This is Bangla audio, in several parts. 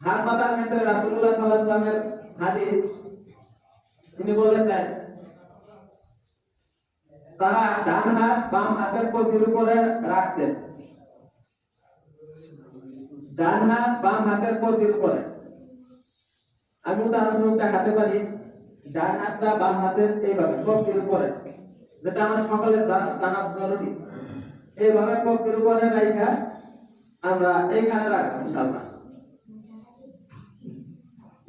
হাত পাতার ক্ষেত্রে রাসূলুল্লাহ সাল্লাল্লাহু আলাইহি ওয়াসাল্লামের হাদিস, তিনি বলেছেন তারা ডান হাত বাম হাতের কবজির উপরে রাখতেন। ডান হাত বাম হাতের কবজির উপরে। আমি উদাহরণস্বরূপ দেখাতে পারি, ডান হাতটা বাম হাতের এইভাবে কবজির উপরে, যেটা আমার সকলের জানা জরুরি। এইভাবে কবজির উপরে রাখা আমরা এইখানে রাখবো ইনশাআল্লাহ।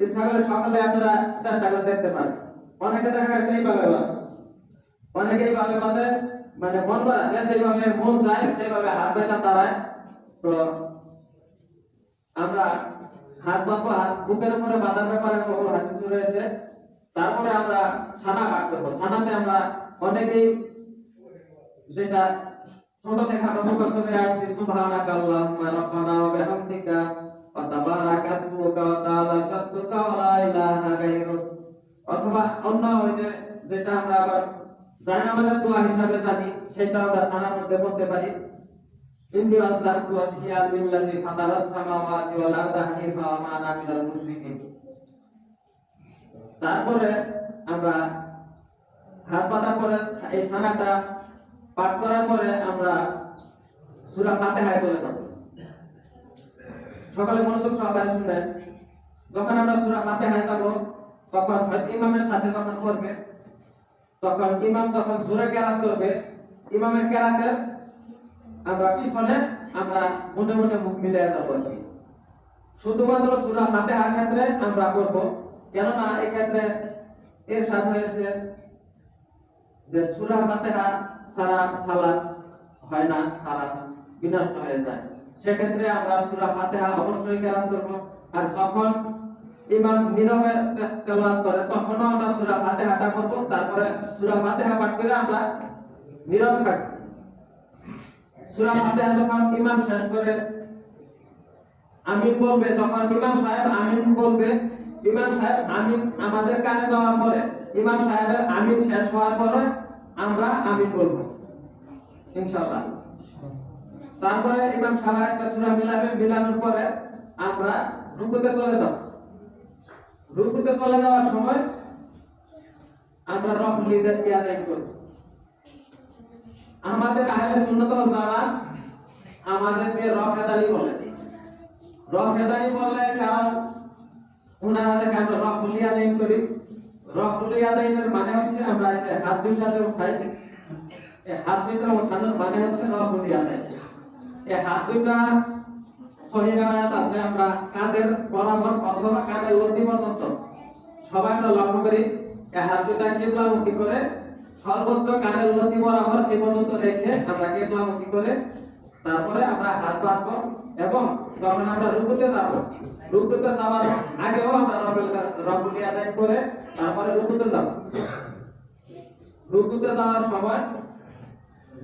ইনশাআল্লাহ সকালে আপনারা চেষ্টা করে দেখতে পারেন। অনেকে দেখা গেছে এইভাবে, অনেকে এইভাবে মানে মন করা যায় যেভাবে মন চায় সেভাবে হাত বেঁধে দাঁড়ায়। তো আমরা হাত বাঁধবো, হাত বুকের উপরে বাঁধার ব্যাপারে বহু হাদিস রয়েছে। তারপরে আমরা সানা পাঠ করবো। সানাতে আমরা অনেকেই যেটা ছোট থেকে আমরা মুখস্থ করে আসছি, সুবহানাকাল্লাহুম্মা রাব্বানা ওয়া বিহামদিকা ওয়া তাবারাকাতুকা ওয়া তাআলা জাদ্দুকা ওয়া লা ইলাহা গায়রুক, অথবা অন্য ওই যেটা আমরা আবার জানি আমাদের দোয়া হিসাবে জানি, সেটা আমরা সানার মধ্যে বলতে পারি, ইন্নী আযলাতু ওয়াজহিয়া লিল্লাযী ফাতারাস সামাওয়াতি ওয়াল আরদা হানিফা ওয়া মা আনা মিনাল মুশরিকিন। তারপরে আমরা হাত পাতার পরে এই সানাটা পাঠ করার পরে আমরা সূরা ফাতিহায় চলে যাব। সকালে মনোযোগ সহকারে শুনবেন। যখন আমরা সূরা ফাতিহায় যাব তখন ইমামের সাথে যখন পড়বে, তখন ইমাম যখন জোরে কেরাত করবে, ইমামের কেরাতে আমরা পিছনে আমরা মনে মনে মুখ মিলিয়ে যাব। শুধুমাত্র সূরা ফাতিহার ক্ষেত্রে আমরা করব, কেননা এই ক্ষেত্রে ইরশাদ হয়েছে যে সূরা ফাতিহা ছাড়া সালাত হয় না, সালাত বিনষ্ট হয়ে যায়। সেক্ষেত্রে আমরা সূরা ফাতিহা অবশ্যই কেরাত করব। আর যখন ইমাম নীরবে তেলাওয়াত করে তখনও আমরা সূরা ফাতিহাটা করব। তারপরে সূরা ফাতিহা পাঠ করে আমরা নীরব থাকব। সূরা ফাতিহা যখন ইমাম শেষ করে আমিন বলবে, যখন ইমাম সাহেব আমিন বলবে, ইমাম সাহেব আমিন আমাদের কানে দেওয়ার পরে, ইমাম সাহেবের আমিন শেষ হওয়ার পরে আমরা আমিন বলবো ইনশাআল্লাহ। তারপরে ইমাম সাহেব একটা সূরা মিলানোর পরে আমরা রুকুতে চলে যাব। রুকুতে চলে যাওয়ার সময় আমরা রফুল ইয়াদাইন আদায় করব। আমাদের আহলে সুন্নাত ওয়াল জামাত আমাদেরকে রফেদানি বলে। রফেদানি বলে কারণ ওনারা দেখে আমরা রফুল ইয়াদাইন করি। রফুল ইয়াদাইনের মানে হচ্ছে আমরা হাত দুইটাতে উঠাই, এই হাত দুইটা উঠানোর মানে হচ্ছে রফুল ইয়াদাইন। এই হাত দুইটা সহিহ riwayat আছে, আমরা কাঁধের বরাবর অথবা কাঁধের লতি পর্যন্ত সবাই আমরা লক্ষ্য করি, এই হাত দুইটা কিবলামুখী করে সর্বোচ্চ কাঁধের লতি বরাবর এই পর্যন্ত রেখে আমরা কিবলামুখী করে তারপরে আমরা হাত বাঁধবো। এবং যখন আমরা রুকুতে যাব, রুকুতে যাওয়ার আগেও আমরা রফুল ইয়াদাইন করে তারপরে রুকুতে যাব। রুকুতে যাওয়ার সময়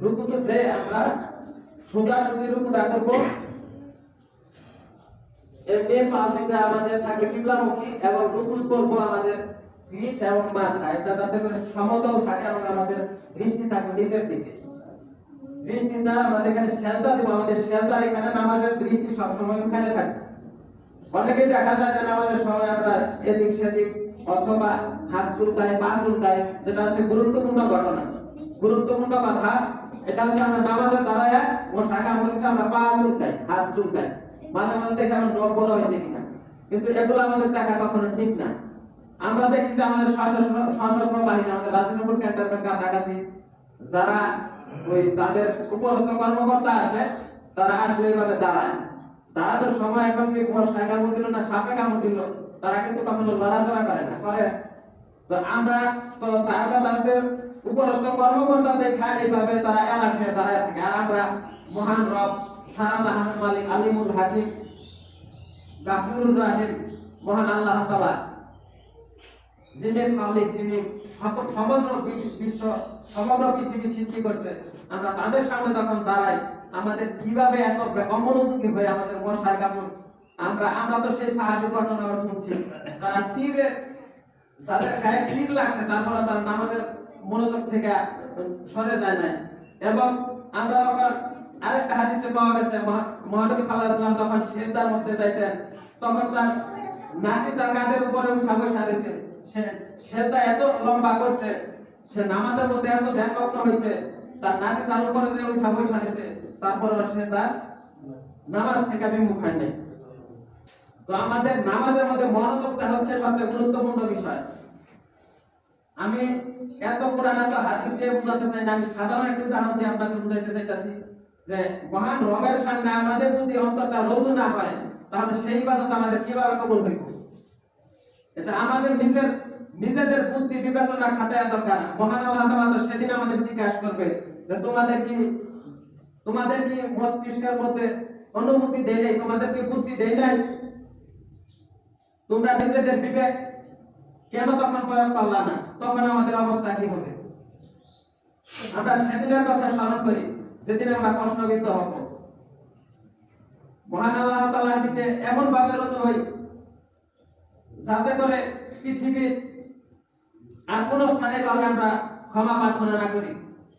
রুকুতে যে আমরা সোজাসুজি রুকুটা করব, এমনি পা দুটো আমাদের থাকবে কিবলামুখী এবং রুকু করব আমাদের পিঠ এবং মাথা, এটা যাতে করে সমতল থাকে এবং আমাদের দৃষ্টি থাকবে নিচের দিকে। দৃষ্টিটা আমাদের এখানে সেজদা দিব, আমাদের সেজদার এখানে নামাজের দৃষ্টি সবসময় ওখানে থাকবে। অনেকেই দেখা যায় যে নামাজের সময় আমরা এদিক সেদিক অথবা হাত চুলকাই, পা চুলকাই, যেটা হচ্ছে গুরুত্বপূর্ণ ঘটনা, গুরুত্বপূর্ণ কথা। এটা হচ্ছে আমরা নামাজের দাঁড়ায় ও শাখা মরিচে আমরা পা চুলকাই, হাত চুলকাই, মাঝে মাঝে দেখে আমার নখ বড় হয়েছে কিনা, কিন্তু এগুলো আমাদের দেখা কখনো ঠিক না। আমরা দেখি যে আমাদের সশস্ত্র বাহিনী, আমাদের রাজনগর ক্যান্টনমেন্ট কাছাকাছি যারা ওই তাদের উপরস্থ কর্মকর্তা আসে, তারা আসলে এইভাবে দাঁড়ায়। দাঁড়ানোর সময় এখন কি বর্ষায় কামড় দিল না সাপে কামড় দিল, তারা কিন্তু কখনো লড়াচড়া করে না, করে। তো আমরা তো তারা তাদের উপরস্থ কর্মকর্তা দেখা এইভাবে তারা এলাক হয়ে দাঁড়ায় থাকে। আর আমরা মহান রব, সারা জাহানের মালিক, আলিমুল হাকিম, গাফুরুর রাহিম, মহান আল্লাহ তাআলা, যিনি খালিক, যিনি সমগ্র বিশ্ব, সমগ্র পৃথিবী সৃষ্টি করছে, আমরা তাদের সামনে যখন দাঁড়াই আমাদের কিভাবে এত অমনোযোগী হয়ে আমাদের বর্ষায় কাপড়। আমরা তো সেই সাহাবীর ঘটনা শুনছি, তারা তীরে, যাদের গায়ে তীর লাগছে তারপরে তারা আমাদের মনোযোগ থেকে সরে যায় না। এবং আমরা যখন আরেকটা হাদিসে পাওয়া গেছে, মহানবী সাল্লাল্লাহু আলাইহি ওয়াসাল্লাম যখন সিজদার মধ্যে যাইতেন তখন তার নাতি তার কাঁধের উপরে উঠা বসা রয়েছে, সে সেজদা এত লম্বা করছে, সে নামাজের মধ্যে এত ধ্যানমগ্ন হয়েছে, তার নাতি তার উপরে যে উঠা বসা রয়েছে, তারপরে সে তার নামাজ থেকে বিমুখ হয় নাই। তো আমাদের নামাজের মধ্যে মনোযোগটা হচ্ছে সবচেয়ে গুরুত্বপূর্ণ বিষয়। আমি এত কোরআন এত হাদিস দিয়ে বুঝাতে চাই না, আমি সাধারণ একটা উদাহরণ দিয়ে আপনাদের বুঝাইতে চাইতেছি যে মহান রবের সামনে আমাদের যদি অন্তরটা রজু না হয়, তাহলে সেই ইবাদত আমাদের কিভাবে কবুল হইব? এটা আমাদের নিজেদের বুদ্ধি বিবেচনা খাটায় দরকার। মহান আল্লাহ তাআলা সেদিন আমাদের জিজ্ঞাসা করবে যে তোমাদের কি মস্তিষ্কের মধ্যে অনুভূতি দেয় নাই, তোমাদের কি বুদ্ধি দেয় নাই? তোমরা নিজেদের বিবেক কেন তখন প্রয়োগ করলা না? তখন আমাদের অবস্থা কি হবে? আমরা সেদিনের কথা স্মরণ করি যেদিন আমরা প্রশ্নবিদ্ধ হব। মহান আল্লাহ তাআলার দিকে এমন ভাবে রজু হই যাতে করে পৃথিবীর আর কোন স্থানে কাউকে আমরা ক্ষমা প্রার্থনা না করি।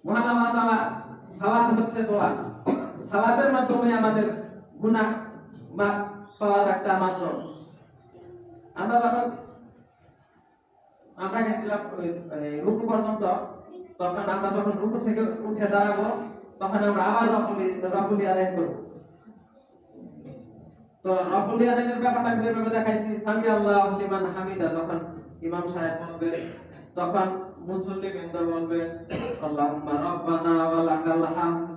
মহান আল্লাহ তাআলা সালাত হচ্ছে দোয়া, সালাতের মাধ্যমে আমাদের গুনাহ মাফ পাওয়ার একটা মাধ্যম। আমরা গেছিলাম রুকু পর্যন্ত, তখন আমরা যখন রুকু থেকে উঠে দাঁড়াবো তখন আমরা আবার রফুলি আদায় করবো। তো রফুলি আদায়ের ব্যাপারটা আমি যেভাবে দেখাইছি, সামি আল্লাহু লিমান হামিদা যখন ইমাম সাহেব বলবে, তখন মুসল্লি বৃন্দ বলবে আল্লাহুম্মা রাব্বানা ওয়া লাকাল হামদ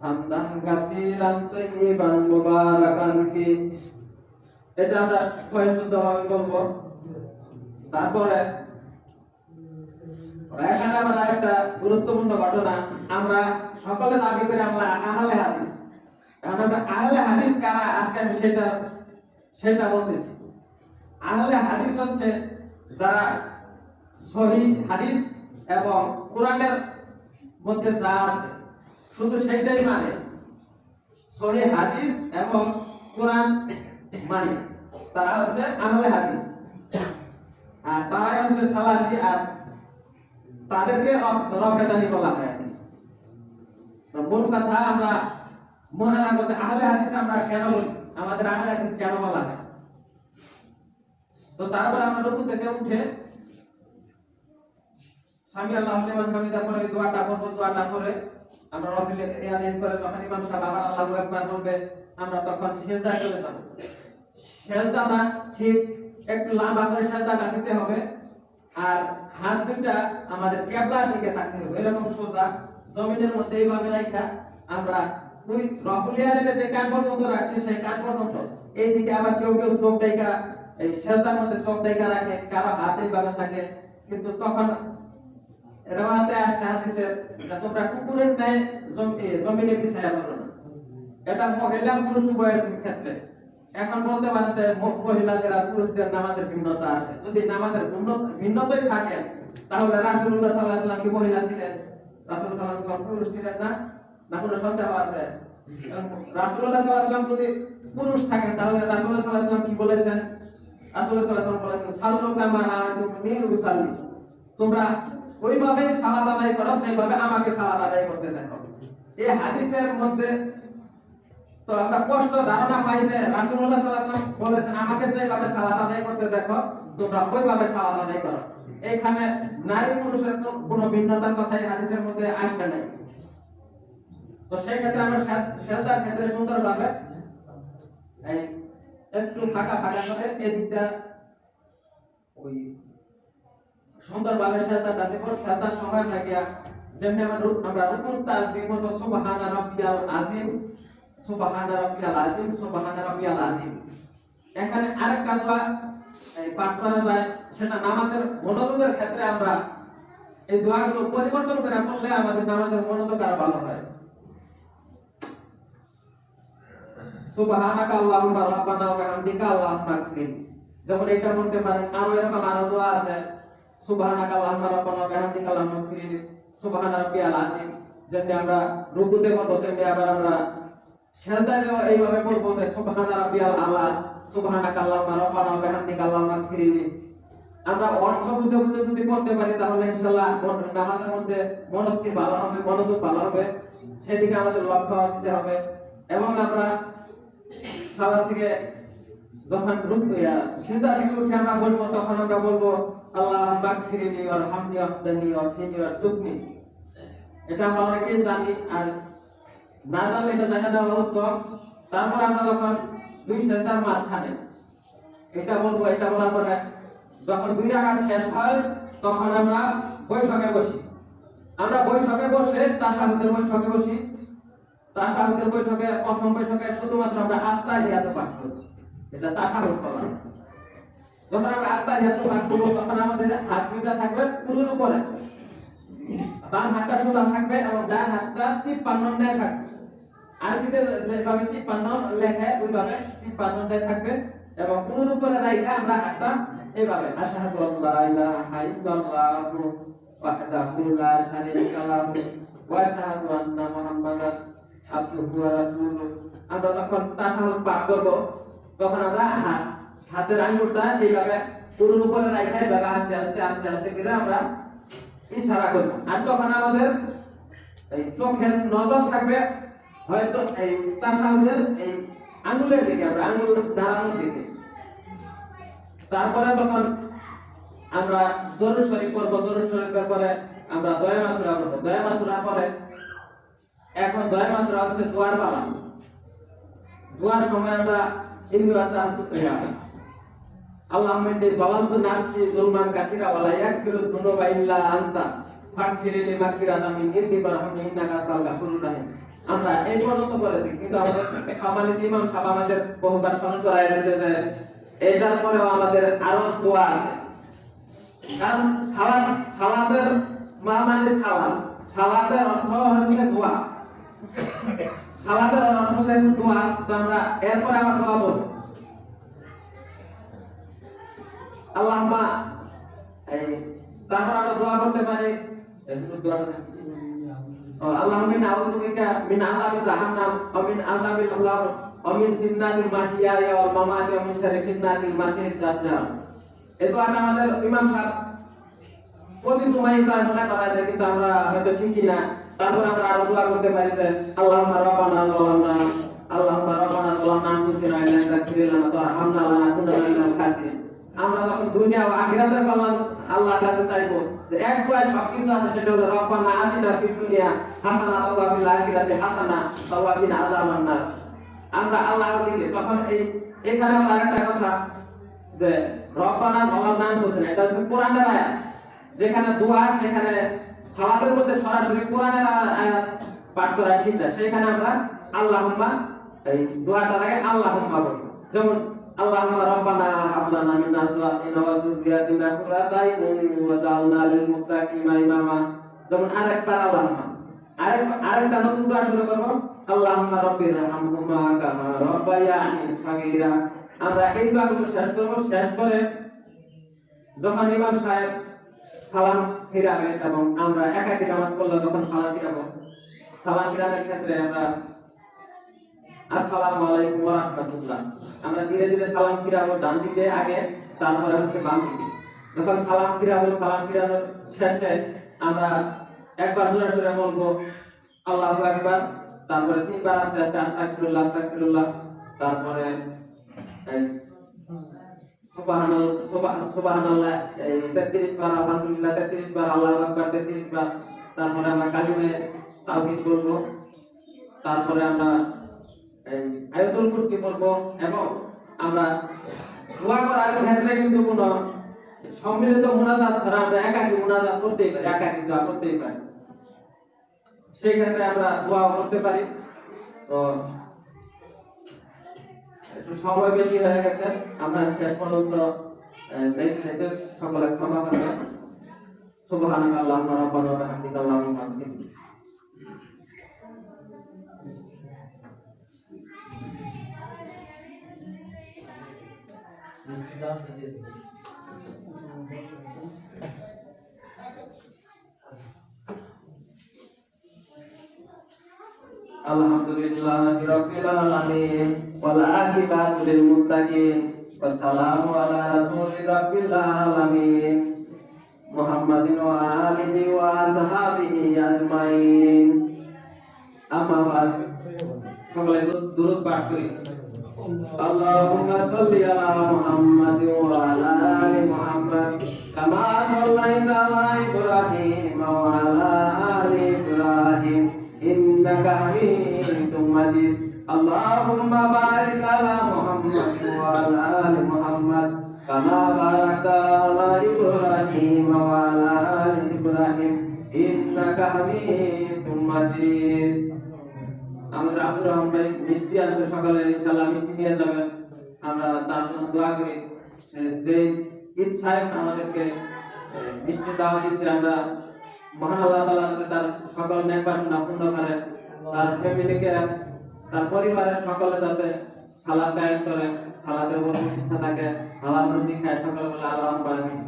হামদান কাসীরান তাইয়িবান মুবারাকান ফি। এটা আমরা শুদ্ধভাবে বলবো। তারপরে এখানে আমরা একটা গুরুত্বপূর্ণ ঘটনা, আমরা সকলে দাবি করি আমরা আহলে হাদিস। এখন আমরা আহলে হাদিস কারা, আজকে আমি সেটা বলতেছি। আহলে হাদিস হচ্ছে যারা সহিহ হাদিস এবং কোরআনের মধ্যে যা আছে শুধু সেইটাই মানে, সহিহ হাদিস এবং কোরআন মানে, তারা হচ্ছে আহলে হাদিস। আর তারাই হচ্ছে সালাফি, আর তাদেরকে রফেদানি বলা হয়। মূল কথা আমরা মনে রাখবো যে আহলে হাদিস আমরা কেন বলি, আমাদের আহলে হাদিস কেন বলা হয়। তো তারপর আমরা রুকু থেকে উঠে সামি আল্লাহু লিমান হামিদা পরে দোয়াটা করব, দোয়াটা করে আমরা রফিল ইয়াদিন করে যখন ইমাম সাহেব আবার আল্লাহু আকবার বলবে, আমরা তখন সিজদায় চলে যাব। সিজদাটা ঠিক একটু লম্বা করে সিজদাটা দিতে হবে, আর হাত দুটো আমাদের কিবলার দিকে থাকতে হবে, এরকম সোজা জমিনের মধ্যে এইভাবে রাখা আমরা ওই রফুল ইয়াদিনের যে কান পর্যন্ত রাখছি সেই কান পর্যন্ত, এইদিকে আবার কেউ চোখ ডাইকা এই সিজদার মধ্যে চোখ ডাইকা রাখে, কারো হাত এইভাবে থাকে। কিন্তু তখন রিওয়ায়াতে আসছে হাদিসে তোমরা কুকুরের ন্যায় জমিনে বিছায়া পড়ো না। এটা মহিলা পুরুষ উভয়ের ক্ষেত্রে। এখন বলতে পারেন যে মহিলাদের আর পুরুষদের নামাজের ভিন্নতা আছে। যদি নামাজের ভিন্নতাই থাকে তাহলে রাসূলুল্লাহ সাল্লাল্লাহু আলাইহি ওয়াসাল্লাম কি মহিলা ছিলেন? রাসূল সাল্লাল্লাহু আলাইহি ওয়াসাল্লাম পুরুষ ছিলেন না? না কোনো সন্দেহ আছে? রাসূলুল্লাহ সাল্লাল্লাহু আলাইহি ওয়াসাল্লাম যদি পুরুষ থাকেন তাহলে রাসূলুল্লাহ সাল্লাল্লাহু আলাইহি ওয়াসাল্লাম কি বলেছেন? রাসূলুল্লাহ সাল্লাল্লাহু আলাইহি ওয়াসাল্লাম বলেছেন সাল্লু কামা রাআইতুমুনি উসাল্লি, তোমরা ওইভাবে সালাত আদায় করো যেভাবে আমাকে সালাত আদায় করতে দেখো। এই হাদিসের মধ্যে তো আমরা স্পষ্ট ধারণা পাই যে রাসূলুল্লাহ সাল্লাল্লাহু আলাইহি ওয়াসাল্লাম বলেছেন আমাকে যেভাবে সালাত আদায় করতে দেখো তোমরা ওইভাবে সালাত আদায় করো। এখানে নারী পুরুষের কোনো ভিন্নতার কথা এই হাদিসের মধ্যে আসে নাই। তো সেই ক্ষেত্রে আমরা সেজদার ক্ষেত্রে সুন্দরভাবে এই একটু ফাঁকা করে এদিকটা ওই সুন্দরভাবে সেজদাটা দেব। সেজদার সময় লাগিয়া যেমনি আমরা রুকুর তাসবিহ করব সুবহানা রাব্বিয়াল আযীম, সুবহানা রাব্বিয়াল আযীম, সুবহানা রাব্বিয়াল আযীম। এখানে আরেকটা দোয়া পাঠ করা যায়, সেটা নামাজের মনোযোগের ক্ষেত্রে আমরা এই দোয়াগুলো পরিবর্তন করে পড়লে আমাদের নামাজের মনোযোগ আরো ভালো হয়। সুবহানাকা আল্লাহুম্মা রাব্বানা ওয়া বিহামদিকা আল্লাহুম্মা আকফির। যেমন এটা বলতে পারেন, আরো এরকম আরো দোয়া আছে সুবহানাকা আল্লাহুম্মা রাব্বানা ওয়া বিহামদিকা আল্লাহুম্মা আকফির, সুবহানা রাব্বিয়াল আযীম। যেমনি আমরা রুকুতে পড়ব তেমনি আবার আমরা সিজদায় এইভাবে পড়ব যে সুবহানা রাব্বিয়াল আলা, সুবহানাকা আল্লাহুম্মা রাব্বানা ওয়া বিহামদিকা আল্লাহুম্মা আকফির। আমরা অর্থ বুঝে বুঝে যদি পড়তে পারি তাহলে ইনশাআল্লাহ নামাজের মধ্যে মনোস্থির ভালো হবে, মনোযোগ ভালো হবে, সেদিকে আমাদের লক্ষ্য দিতে হবে। এবং আমরা সালাত থেকে যখন সিজদা থেকে উঠে আমরা বলবো তখন আমরা বলবো আল্লাহুম্মা গফিরলি ওয়ারহামনি ওয়াহদিনি ওয়াহদিনি ওয়ারযুকনি। এটা আমরা অনেকেই জানি, আর না জানলে এটা জানা দেওয়া উত্তম। তারপর আমরা যখন দুই সিজদার মাঝখানে এটা বলবো, এটা বলার পরে যখন দুই রাকাত শেষ হয় তখন আমরা বৈঠকে বসি। আমরা বৈঠকে বসে তাশাহুদের বৈঠকে বসি। তাশাহুদের বৈঠকে প্রথম বৈঠকে শুধুমাত্র আমরা আত্তাহিয়াত পাঠ করব, এটা তাশাহুদ বলা। যখন আমরা আত্তাহিয়াত পাঠ করব তখন আমাদের হাত দুইটা থাকবে পুরোর উপরে, বাম হাতটা সোজা থাকবে এবং ডান হাতটা 53 থাকবে। আরবিতে যেভাবে 53 লেখে ওইভাবে 53 থাকবে এবং পুরোর উপরে রাখা আমরা হাতটা এইভাবে আশহাদু আল্লা ইলাহা ইল্লাল্লাহু ওয়াহদাহু লা শারীকা লাহু ওয়া আশহাদু আন্না মুহাম্মাদান আবদুহু ওয়া রাসূলুহু। আমরা যখন তাশাহুদ পাঠ করব তখন আমরা হাতের আঙ্গুলটা এইভাবে পুরোর উপরে রাখা এইভাবে আস্তে আস্তে আস্তে আস্তে করে আমরা ইশারা করব। আর তখন আমাদের এই চোখের নজর থাকবে হয়তো এই তাশাহুদের এই আঙ্গুলের দিকে, আমরা আঙ্গুল দাঁড়ানোর দিকে। তারপরে তখন আমরা দরুদ শরীফ পড়ব। দরুদ শরীফের পরে আমরা দোয়া মাসুরা পড়ব। দোয়া মাসুরা পরে এখন দোয়া মাসুরা হচ্ছে দোয়ার পালা। দোয়ার সময় আমরা আল্লাহুম্মা ইন্নী যালামতু নাফসি যুলমান কাসীরা ওয়া লা ইয়াগফিরুয যুনুবা ইল্লা আনতা ফাগফিরলি মাগফিরাতাম মিন ইনদিকা ওয়ারহামনি ইন্নাকা আনতাল গাফুরুর রাহিম। আমরা এই পর্যন্ত করে দিই, কিন্তু আমাদের সম্মানিত ইমাম সাহেব আমাদের বহুবার স্মরণ করায় দিয়েছে যে এটার পরেও আমাদের আরো দোয়া আছে। কারণ সালাতের মানে সালাতের অর্থ হচ্ছে দোয়া। সালাতের অর্থ হচ্ছে দোয়া। তো আমরা এরপরে আবার দোয়া বলবো আল্লাহুম্মা, তারপর আমরা দোয়া করতে পারি আল্লাহুম্মা ইন্নী আউযু বিকা মিন আযাবি জাহান্নাম ওয়া মিন আযাবিল কবর ওয়া মিন ফিতনাতিল মাহইয়া ওয়াল মামাতি ওয়া মিন শাররি ফিতনাতিল মাসিহিদ দাজ্জাল। এই দোয়াটা আমাদের ইমাম সাহেব প্রতি সময় প্রায় মনে করায় দেয়, কিন্তু আমরা হয়তো শিখি না। তারপর আমরা আরো দোয়া করতে পারি যে আল্লাহুম্মা রাব্বানা যালামনা আনফুসানা ওয়া ইল্লাম তাগফির লানা ওয়া তারহামনা লানাকুনান্না মিনাল খাসিরিন। আমরা যখন দুনিয়া ও আখিরাতের কল্যাণ আল্লাহর কাছে চাইবো, যে এক দোয়ায় সবকিছু আছে, সেটা হলো রব্বানা আতিনা ফিদ দুনিয়া হাসানাতাও ওয়া ফিল আখিরাতি হাসানাতাও ওয়া কিনা আযাবান নার। আমরা আল্লাহর দিকে তখন এখানে আমরা আরেকটা কথা যে রব্বানা যালামনা আনফুসানা, এটা হচ্ছে কোরআনের আয়াত। যেখানে দোয়া সেখানে সালাতের মধ্যে সরাসরি কোরআনের আয়াত পাঠ করা ঠিক আছে, সেখানে আমরা আল্লাহুম্মা এই দোয়াটার আগে আল্লাহুম্মা বলবো। যেমন আল্লাহুম্মা রাব্বানা হাব লানা মিন আজওয়াজিনা ওয়া যুররিয়াতিনা কুররাতা আইউনিন ওয়াজআলনা লিল মুত্তাকিনা ইমামা। যেমন আরেকবার আল্লাহুম্মা, আরেকটা নতুন দোয়া শুরু করব আল্লাহুম্মা রাব্বিরহামহুমা কামা রাব্বায়ানি সাগীরা। আমরা এই দোয়াগুলো শেষ করব। শেষ করে যখন ইমাম সাহেব সালাম ফিরাবে এবং আমরা একাকী নামাজ পড়লে যখন সালাম ফিরাবো, সালাম ফিরানোর ক্ষেত্রে আমরা আসসালামু আলাইকুম ওয়া রাহমাতুল্লাহ, আমরা ধীরে ধীরে সালাম ফিরাবো ডান দিকে আগে, তারপরে হচ্ছে বাম দিকে। যখন সালাম ফিরাবো, সালাম ফিরানোর শেষে আমরা একবার জোরে জোরে বলবো আল্লাহু আকবার, তারপরে তিনবার আস্তে আস্তে আস্তাগফিরুল্লাহ আস্তাগফিরুল্লাহ, তারপরে সুবহানাল্লাহ 33 বার, আলহামদুলিল্লাহ 33 বার, আল্লাহু আকবার 33 বার, তারপরে আমরা কালিমে তাওহীদ বলবো, তারপরে আমরা আয়াতুল কুরসি বলবো। এবং আমরা দোয়া করার ক্ষেত্রে কিন্তু কোনো সম্মিলিত মুনাজাত ছাড়া আমরা একাকী মুনাজাত করতেই পারি, একাকী দোয়া করতেই পারি। সেই ক্ষেত্রে আমরা দোয়া করতে পারি। তো একটু সময় বেশি হয়ে গেছে, আমরা শেষ পর্যন্ত দেখতে সকলে ক্ষমা করবেন। সুবহানাকা আল্লাহুম্মা রাব্বানা ওয়া বিহামদিকা আল্লাহুম্মা বারকিনি। আলহামদুলিল্লাহি রাব্বিল আলামিন ওয়াল আকিবাতু লিল মুত্তাকিন ওয়া সালামু আলা রাসূলি রাব্বিল আলামিন মুহাম্মাদিন ওয়া আলিহি ওয়া আসহাবিহি আজমাইন। আম্মা বাদ, সকলে দুরূদ পাঠ করি। اللهم صل على محمد وعلى آل محمد كما صليت على إبراهيم وعلى آل إبراهيم إنك حميد مجيد اللهم بارك على محمد وعلى آل محمد كما باركت على إبراهيم وعلى آل إبراهيم إنك حميد مجيد আমাদের আব্দুর রহমান ভাই মিষ্টি আছে সকালে ইনশাআল্লাহ মিষ্টি নিয়ে যাবেন আমরা তার জন্য দোয়া করি যে ঈদ সাহেব আমাদেরকে মিষ্টি দাওয়া দিয়েছে আমরা মহান আল্লাহ তাআলা যাতে তার সকল নেক বাসনা পূর্ণ করেন তার ফ্যামিলিকে তার পরিবারের সকলে যাতে সালাত কায়েম করে সালাতের উপর প্রতিষ্ঠা থাকে হালাল রুজি খায় সকলে বলে আল্লাহুম্মা আমিন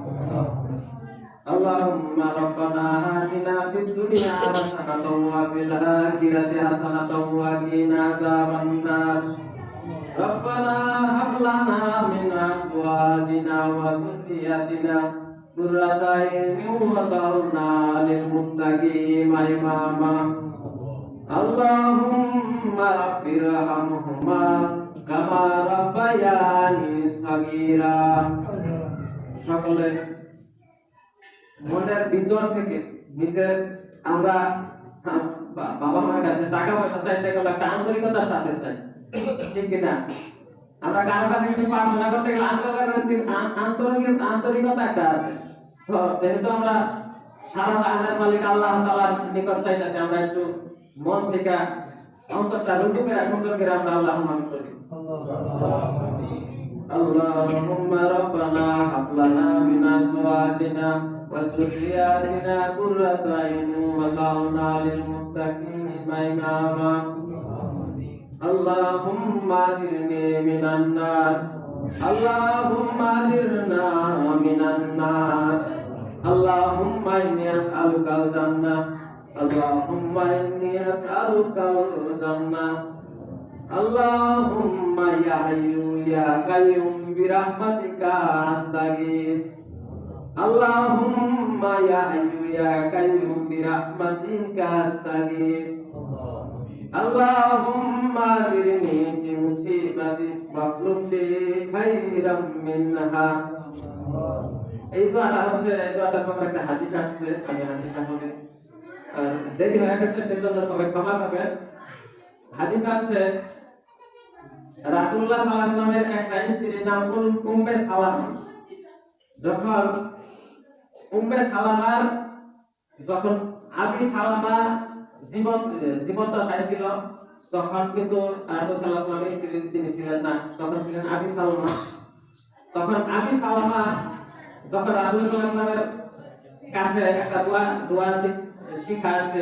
اللهم ربنا آتنا في الدنيا حسنة وفي الآخرة حسنة وقنا عذاب النار ربنا هب لنا من أزواجنا وذرياتنا قرة أعين واجعلنا للمتقين إماما اللهم رب ارحمهما كما ربياني صغيرا সকলে মনের ভিতর থেকে নিজের আমরা বাবা মার কাছে টাকা পয়সা চাইতে গেলে একটা আন্তরিকতার সাথে চাই ঠিক কিনা আমরা কারো কাছে কিছু প্রার্থনা করতে গেলে আন্তরিকতা একটা আছে তো যেহেতু আমরা সারা জাহানের মালিক আল্লাহ তাআলার নিকট চাইতেছি আমরা একটু মন থেকে অন্তরটা রুজু করে সুন্দর করে আমরা আল্লাহুম্মা আমিন করি اللهم ربنا هب لنا من ازواجنا وذرياتنا قرة أعين واجعلنا للمتقين إماما اللهم أجرني من النار اللهم أجرنا من النار اللهم إني أسألك الجنة اللهم إني أسألك الجنة اللهم يا حي يا قيوم برحمتك أستغيث اللهم يا حي يا قيوم برحمتك أستغيث اللهم أجرني في مصيبتي واخلف لي خيرا منها এই দোয়াটা হচ্ছে এই দোয়াটা তোমার একটা হাদিস আসছে আমি হাদিসটা বলি দেরি হয়ে গেছে সেজন্য সবাই ক্ষমা করবেন হাদিস আছে রাসূলুল্লাহ সাল্লাল্লাহু আলাইহি ওয়াসাল্লামের একটা স্ত্রীর নাম উম্মে সালামা যখন উম্মে সালামার যখন আবি সালামা জীবদ্দশায় ছিল তখন কিন্তু রাসূল সাল্লাল্লাহু আলাইহি ওয়াসাল্লামের স্ত্রী তিনি ছিলেন না তখন ছিলেন আবি সালামা তখন আবি সালামা যখন রাসূল সাল্লাল্লাহু আলাইহি ওয়াসাল্লামের কাছে একটা দোয়া শিখাচ্ছে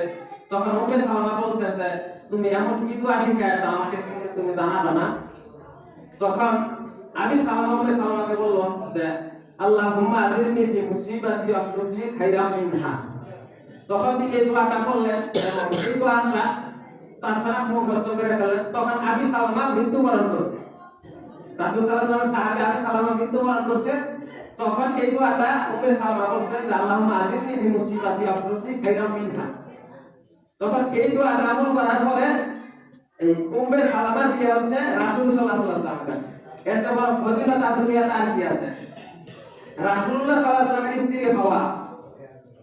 তখন উম্মে সালামা বলছেন যে তুমি এমন কি দোয়া শিখাচ্ছ আমাকে তুমি জানাবে না তখন আবি সালামা উম্মে সালামাকে বলল যে আল্লাহুম্মা আজিরনি ফি মুসিবাতি ওয়া আখলিফনি খাইরাম মিনহা তখন তিনি এই দোয়াটা বললেন এবং এই দোয়াটা তারপরে মুখস্থ করে ফেললেন তখন আবি সালামা মৃত্যুবরণ করছে রাসূল সাল্লাল্লাহু আলাইহি ওয়াসাল্লাম সাহাবী আবি সালামা মৃত্যুবরণ করছে তখন এই দোয়াটা উম্মে সালামা বলছেন যে আল্লাহুম্মা আজিরনি ফি মুসিবাতি ওয়া আখলিফনি খাইরাম মিনহা তখন এই দোয়াটা আমল করার পরে এই উম্মে সালামার বিয়ে হচ্ছে রাসূল সাল্লাল্লাহু আলাইহি ওয়াসাল্লামের কাছে এর চেয়ে বড় ফজিলত আর দুনিয়াতে আর কি আছে রাসূলুল্লাহ সাল্লাল্লাহু আলাইহি ওয়াসাল্লামের স্ত্রী হওয়া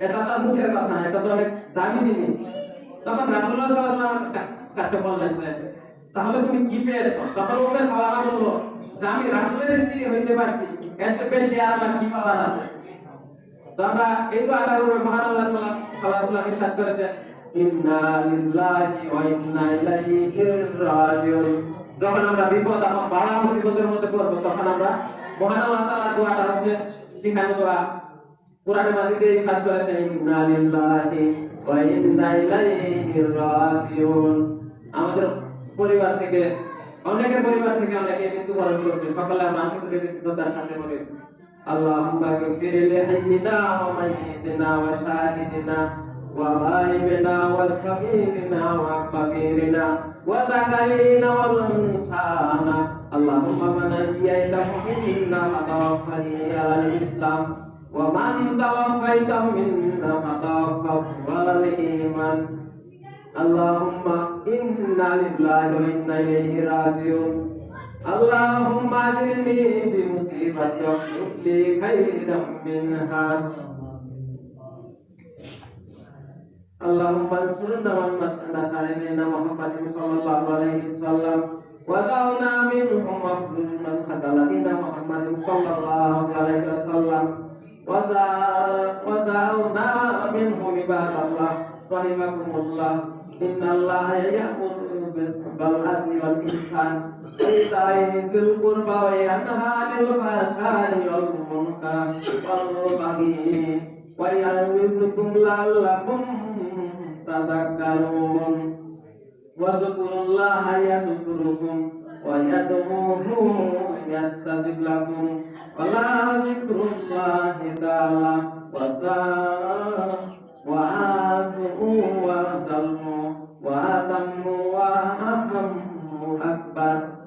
এটা তার মুখের কথা না এটা তো অনেক দামি জিনিস তখন রাসূলুল্লাহ সাল্লাল্লাহু আলাইহি ওয়াসাল্লামের কাছে বললেন যে তাহলে তুমি কি পেয়েছো তখন উম্মে সালামা বলল যে আমি রাসূলের স্ত্রী হইতে পারছি এর চেয়ে বেশি আর আমার কি পাওয়ার আছে তো আমরা এই দোয়াটা মহান আল্লাহ সাল্লাল্লাহু আলাইহি ওয়াসাল্লাম ইরশাদ করেছেন ইন্না লিল্লাহি ওয়া ইন্না ইলাইহি রাজিউন যখন আমরা বিপদ এবং বালা মুসিবতের মধ্যে পড়ব তখন আমরা মহান আল্লাহ তাআলার দোয়াটা হচ্ছে শিখানো দোয়া কোরআনে মাজিদে ইরশাদ করেছে ইন্না লিল্লাহি ওয়া ইন্না ইলাইহি রাজিউন আমাদের পরিবার থেকে অনেকের পরিবার থেকে অনেকে মৃত্যুবরণ করছে সকলে আমরা আন্তরিকতার সাথে বলি আল্লাহুম্মা গফির লিহাইয়িনা ওয়া মাইয়িতিনা ওয়া শাহিদিনা وغائبنا وصغيرنا وكبيرنا وذكرنا والأنثانا اللهم من أحييته منا فتوفني على الإسلام ومن توفيته منا فتوفه على الإيمان اللهم إنا لله وإنا إليه راجعون اللهم اجرني في مصيبتي واخلف لي خيرا منها اللهم انصرنا وانصر نبينا محمد صلى الله عليه وسلم ودعونا منهم واخذل من خذل بنا محمد صلى الله عليه وسلم ودعونا منهم عباد الله رحمكم الله إن الله يأمر بالعدل والإحسان وإيتاء ذي القربى وينهى عن الفحشاء والمنكر والبغي ويعظكم لعلكم تذكرون واذكروا الله يذكركم ويدعوه يستجب لكم ولذكر الله تعالى وآتوا وأتم وأهم أكبر